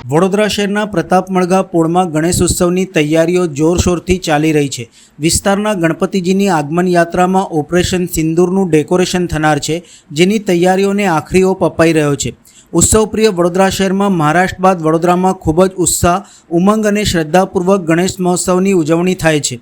વડોદરા શહેરના પ્રતાપમળગા પોળમાં ગણેશ ઉત્સવની તૈયારીઓ જોરશોરથી ચાલી રહી છે। વિસ્તારના ગણપતિજીની આગમન યાત્રામાં ઓપરેશન સિંદૂરનું ડેકોરેશન થનાર છે, જેની તૈયારીઓને આખરી ઓપ અપાઈ રહ્યો છે। ઉત્સવપ્રિય વડોદરા શહેરમાં મહારાષ્ટ્ર બાદ વડોદરામાં ખૂબ જ ઉત્સાહ, ઉમંગ અને શ્રદ્ધાપૂર્વક ગણેશ મહોત્સવની ઉજવણી થાય છે।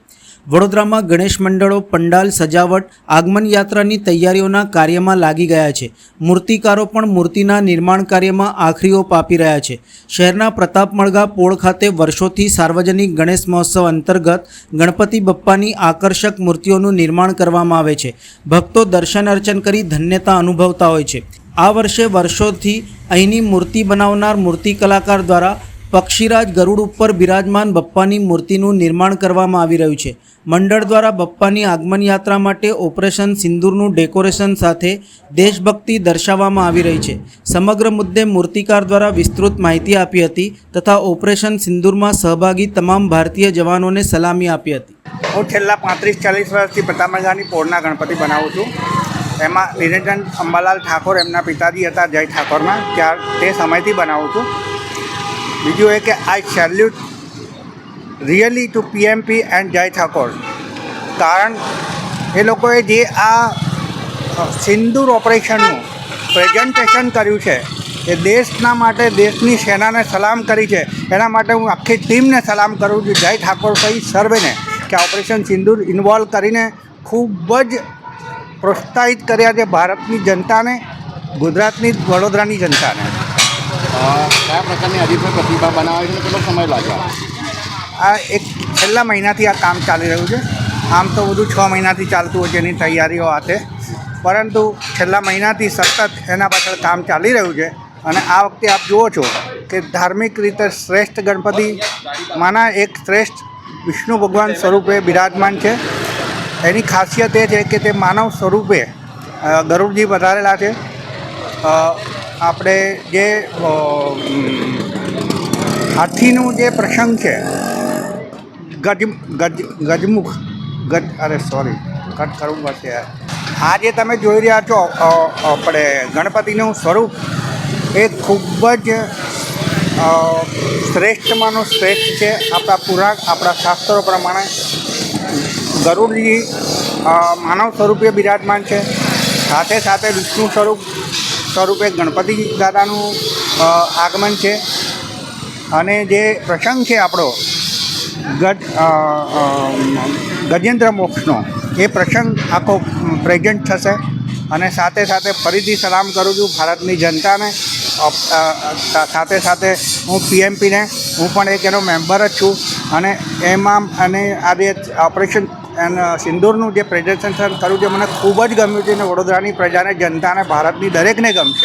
વડોદરામાં ગણેશ મંડળો પંડાલ સજાવટ, આગમન યાત્રાની તૈયારીઓના કાર્યમાં લાગી ગયા છે। મૂર્તિકારો પણ મૂર્તિના નિર્માણ કાર્યમાં આખરી ઓપ આપી રહ્યા છે। શહેરના પ્રતાપમળગા પોળ ખાતે વર્ષોથી સાર્વજનિક ગણેશ મહોત્સવ અંતર્ગત ગણપતિ બપ્પાની આકર્ષક મૂર્તિઓનું નિર્માણ કરવામાં આવે છે। ભક્તો દર્શન અર્ચન કરી ધન્યતા અનુભવતા હોય છે। આ વર્ષે વર્ષોથી અહીંની મૂર્તિ બનાવનાર મૂર્તિ કલાકાર દ્વારા પક્ષીરાજ ગરુડ ઉપર બિરાજમાન બપ્પાની મૂર્તિનું નિર્માણ કરવામાં આવી રહ્યું છે। મંડળ દ્વારા બપ્પાની આગમન યાત્રા માટે ઓપરેશન સિંદૂરનું ડેકોરેશન સાથે દેશભક્તિ દર્શાવવામાં આવી રહી છે। સમગ્ર મુદ્દે મૂર્તિકાર દ્વારા વિસ્તૃત માહિતી આપી હતી તથા ઓપરેશન સિંદૂરમાં સહભાગી તમામ ભારતીય જવાનોને સલામી આપી હતી। હું છેલ્લા 35-40 વર્ષથી પ્રતાપમળગાની પોળના ગણપતિ બનાવું છું। એમાં નિરંજન અંબાલાલ ઠાકોર એમના પિતાજી હતા જય ઠાકોરના, તે સમયથી બનાવું છું। બીજું એ કે આઈ સેલ્યુટ રિયલી ટુ પીએમપી એન્ડ જય ઠાકોર, કારણ એ લોકોએ જે આ સિંદૂર ઓપરેશનનું પ્રેઝન્ટેશન કર્યું છે એ દેશના માટે, દેશની સેનાને સલામ કરી છે। એના માટે હું આખી ટીમને સલામ કરું છું, જય ઠાકોર સહિત સર્વેને, કે ઓપરેશન સિંદૂર ઇન્વોલ્વ કરીને ખૂબ જ પ્રોત્સાહિત કર્યા છે ભારતની જનતાને, ગુજરાતની, વડોદરાની જનતાને। કયા પ્રકારની હરીફાઈ પ્રતિભા બનાવે છે, કેટલો સમય લાગ્યો? આ એક છેલ્લા મહિનાથી આ કામ ચાલી રહ્યું છે। આમ તો બધું 6 મહિનાથી ચાલતું હોય છે એની તૈયારીઓ હાથે, પરંતુ છેલ્લા મહિનાથી સતત એના પાછળ કામ ચાલી રહ્યું છે। અને આ વખતે આપ જુઓ છો કે ધાર્મિક રીતે શ્રેષ્ઠ ગણપતિમાંના એક શ્રેષ્ઠ વિષ્ણુ ભગવાન સ્વરૂપે બિરાજમાન છે। એની ખાસિયત એ છે કે તે માનવ સ્વરૂપે ગરુડજી વધારેલા છે। આપણે જે હાથીનું જે પ્રસંગ છે, ગજમુખ કટ કરવું પડશે। આ જે તમે જોઈ રહ્યા છો આપણે ગણપતિનું સ્વરૂપ, એ ખૂબ જ શ્રેષ્ઠમાંનું શ્રેષ્ઠ છે। આપણા શાસ્ત્રો પ્રમાણે ગરુડજી માનવ સ્વરૂપે બિરાજમાન છે, સાથે સાથે વિષ્ણુ સ્વરૂપે ગણપતિ દાદાનું આગમન છે। અને જે પ્રસંગ છે આપણો ગજેન્દ્ર મોક્ષનો, એ પ્રસંગ આખો પ્રેઝન્ટ થશે। અને સાથે સાથે ફરીથી સલામ કરું છું ભારતની જનતાને, સાથે સાથે હું પીએમપીને, હું પણ એક એનો મેમ્બર જ છું। અને એમાં આ જે ઓપરેશન સિંદૂરનું જે પ્રેઝન્ટેશન કર્યું છે મને ખૂબ જ ગમ્યું છે, અને વડોદરાની પ્રજાને, જનતાને, ભારતની દરેકને ગમશે।